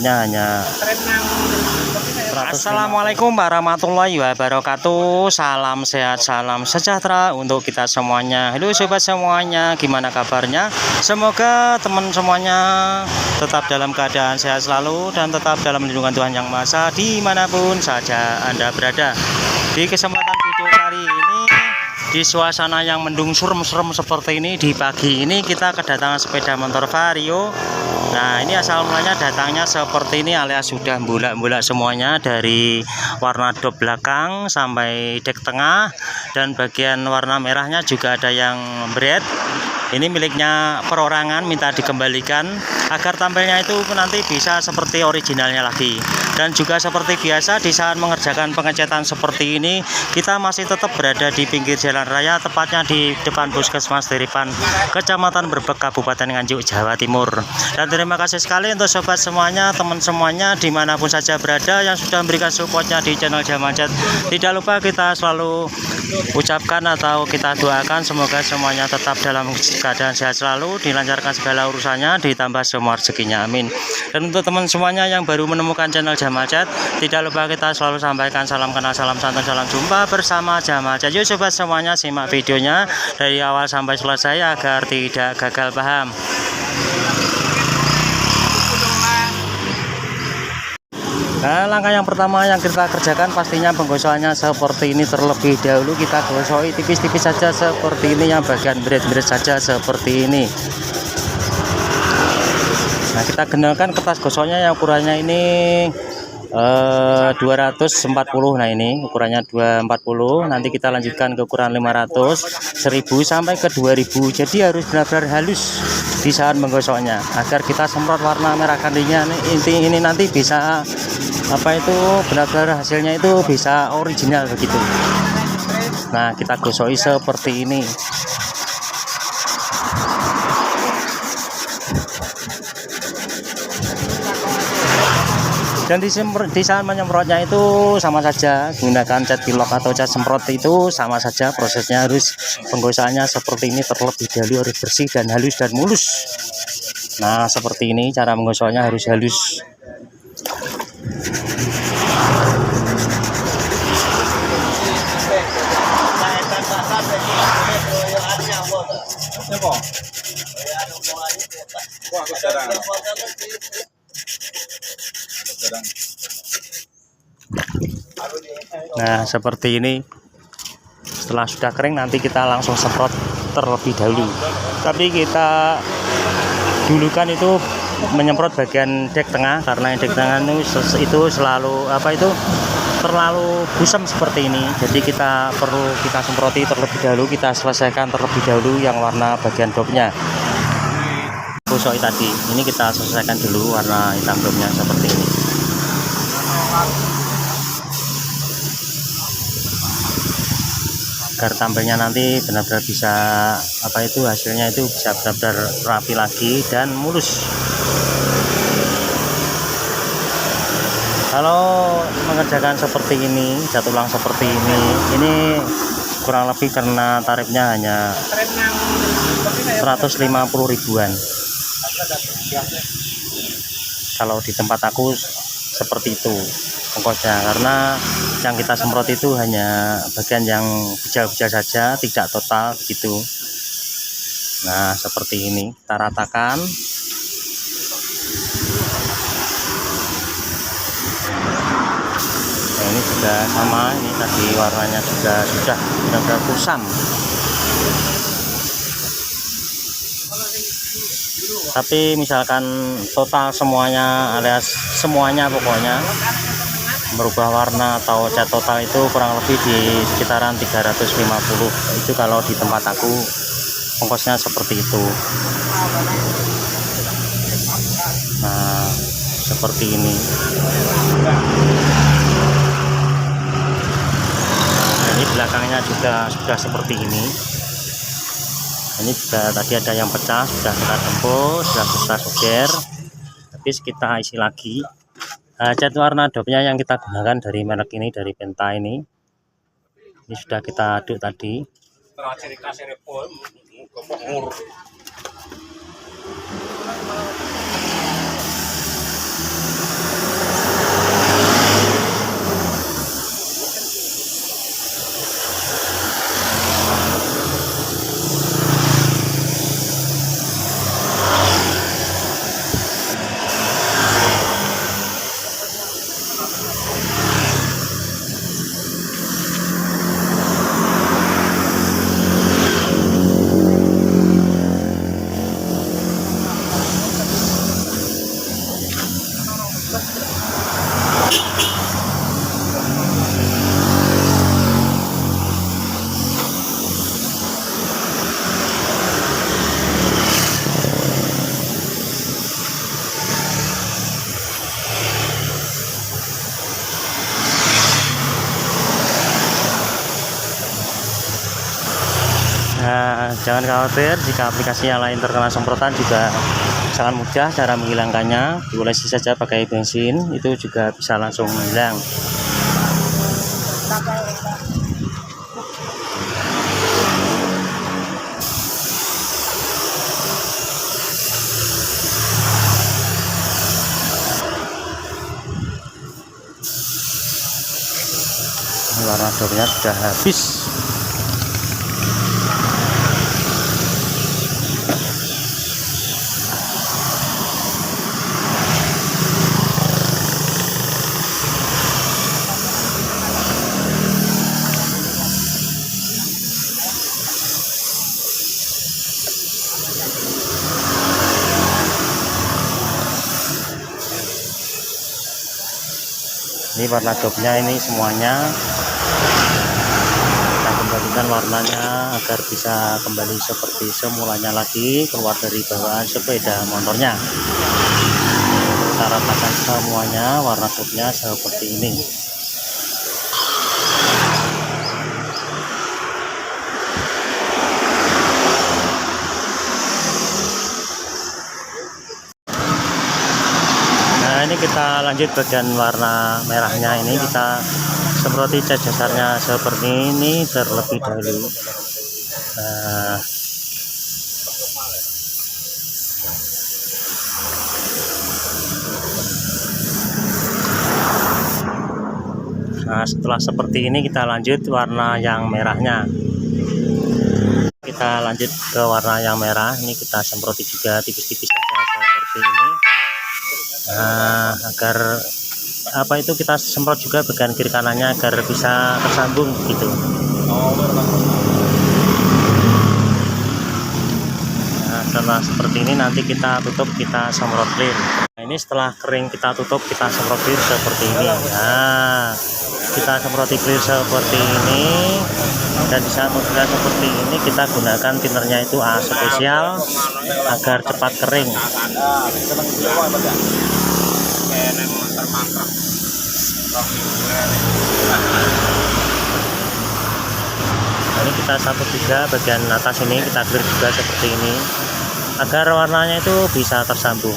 tarifnya hanya. Assalamualaikum warahmatullahi wabarakatuh. Salam sehat, salam sejahtera untuk kita semuanya. Halo sobat semuanya, gimana kabarnya? Semoga teman semuanya tetap dalam keadaan sehat selalu dan tetap dalam lindungan Tuhan Yang Maha Esa dimanapun saja Anda berada. Di kesempatan video kali ini, di suasana yang mendung surem-surem seperti ini, di pagi ini kita kedatangan sepeda motor Vario. Nah, ini asal mulanya datangnya seperti ini, alias sudah bulat-bulat semuanya, dari warna dop belakang sampai dek tengah, dan bagian warna merahnya juga ada yang beret. Ini miliknya perorangan, minta dikembalikan agar tampilnya itu nanti bisa seperti originalnya lagi. Dan juga seperti biasa, di saat mengerjakan pengecetan seperti ini, kita masih tetap berada di pinggir jalan raya, tepatnya di depan Puskesmas Deripan, Kecamatan Brebek, Kabupaten Nganjuk, Jawa Timur. Dan terima kasih sekali untuk sobat semuanya, teman semuanya, dimanapun saja berada yang sudah memberikan supportnya di channel Jamanjet. Tidak lupa kita selalu ucapkan atau kita doakan semoga semuanya tetap dalam keadaan sehat selalu, dilancarkan segala urusannya, ditambah semua rezekinya, amin. Dan untuk teman semuanya yang baru menemukan channel Jamanjet, tidak lupa kita selalu sampaikan salam kenal, salam santun, salam jumpa bersama Jamanjet. Yuk sobat semuanya, simak videonya dari awal sampai selesai agar tidak gagal paham. Nah, langkah yang pertama yang kita kerjakan pastinya penggosokannya seperti ini. Terlebih dahulu kita gosoi tipis-tipis saja seperti ini, yang bagian berat-berat saja seperti ini. Nah, kita gunakan kertas gosoknya yang ukurannya ini 240. Nah, ini ukurannya 240. Nanti kita lanjutkan ke ukuran 500, 1000 sampai ke 2000. Jadi harus benar-benar halus di saat menggosoknya agar kita semprot warna merah kandinya ini nanti bisa benar-benar hasilnya itu bisa original begitu. Nah, kita gosoi seperti ini. Dan di saat menyemprotnya itu sama saja, gunakan cat pilok atau cat semprot itu sama saja prosesnya. Harus penggosokannya seperti ini, terlebih dahulu harus bersih dan halus dan mulus. Nah, seperti ini cara menggosoknya, harus halus. Nah, seperti ini. Setelah sudah kering nanti kita langsung semprot terlebih dahulu. Tapi kita dulukan itu menyemprot bagian dek tengah, karena dek tengah itu selalu terlalu busam seperti ini. Jadi kita semproti terlebih dahulu, kita selesaikan terlebih dahulu yang warna bagian dopnya. Gosok tadi ini kita selesaikan dulu warna hitam dopnya seperti ini. Agar tampilnya nanti benar-benar bisa hasilnya itu bisa benar-benar rapi lagi dan mulus. Kalau mengerjakan seperti ini, cat ulang seperti ini kurang lebih karena tarifnya hanya 150 ribuan. Kalau di tempat aku seperti itu ongkosnya, karena yang kita semprot itu hanya bagian yang bijal-bijal saja, tidak total begitu. Nah, seperti ini kita ratakan. Nah, ini juga sama, ini tadi warnanya juga sudah benar-benar kusam. Tapi misalkan total semuanya, alias semuanya pokoknya merubah warna atau cat total itu kurang lebih di sekitaran 350. Itu kalau di tempat aku ongkosnya seperti itu. Nah, seperti ini. Nah, ini belakangnya juga sudah seperti ini. Ini juga tadi ada yang pecah, sudah kita tembus, sudah kita suger, habis kita isi lagi. Nah, cat warna dopnya yang kita gunakan dari merek ini, dari Penta ini sudah kita aduk tadi. jangan khawatir jika aplikasi yang lain terkena semprotan, juga sangat mudah cara menghilangkannya. Diolesi saja pakai bensin, itu juga bisa langsung hilang. Warna dornya sudah habis. Ini warna dopnya, ini semuanya kita kembalikan warnanya agar bisa kembali seperti semulanya lagi, keluar dari bawaan sepeda motornya. Kita ratakan semuanya warna dopnya seperti ini. Nah, ini kita lanjut bagian warna merahnya. Ini kita semproti cat dasarnya seperti ini terlebih dahulu. Nah, setelah seperti ini kita lanjut warna yang merahnya. Kita lanjut ke warna yang merah. Ini kita semproti juga tipis-tipis saja seperti ini. Nah, agar itu kita semprot juga bagian kiri kanannya agar bisa tersambung gitu. Nah, setelah seperti ini nanti kita tutup, kita semprot clear. Nah, ini setelah kering kita tutup, kita semprot clear seperti ini. Nah, kita semprot clear seperti ini, dan di saat sudah seperti ini kita gunakan thinnernya itu A spesial agar cepat kering. Ini kita sapu juga bagian atas ini, kita clear juga seperti ini agar warnanya itu bisa tersambung.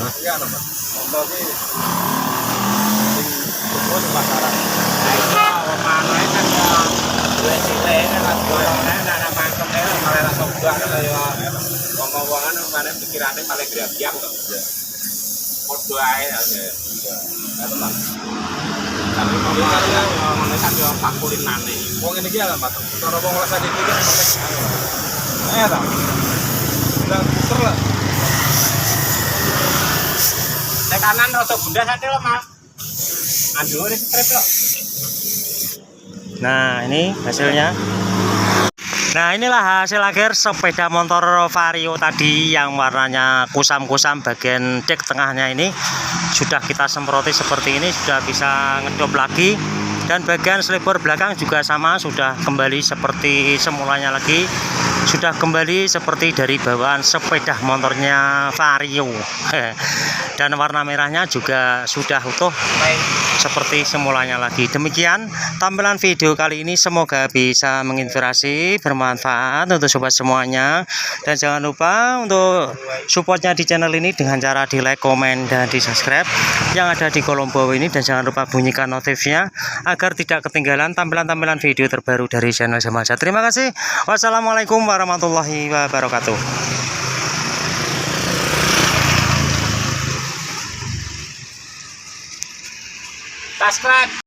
Tapi ngomongnya kan yo pakulin maneh. Wong ngene iki lho, Pak. Cara wong rasane iki kan pakai ta. Udah puter lah. Nek kanan rada bundas ate lho, Mas. Aduh, ini strip lho. Nah, ini hasilnya. Nah, inilah hasil akhir sepeda motor Vario tadi yang warnanya kusam-kusam. Bagian dek tengahnya ini sudah kita semproti seperti ini, sudah bisa ngedop lagi, dan bagian sliper belakang juga sama, sudah kembali seperti semulanya lagi, sudah kembali seperti dari bawaan sepeda motornya Vario. Dan warna merahnya juga sudah utuh seperti semulanya lagi. Demikian tampilan video kali ini, semoga bisa menginspirasi, bermanfaat untuk sobat semuanya. Dan jangan lupa untuk supportnya di channel ini dengan cara di like, komen, dan di subscribe yang ada di kolom bawah ini. Dan jangan lupa bunyikan notifnya agar tidak ketinggalan tampilan-tampilan video terbaru dari channel Semaja. Terima kasih. Wassalamualaikum warahmatullahi wabarakatuh. Subscribe.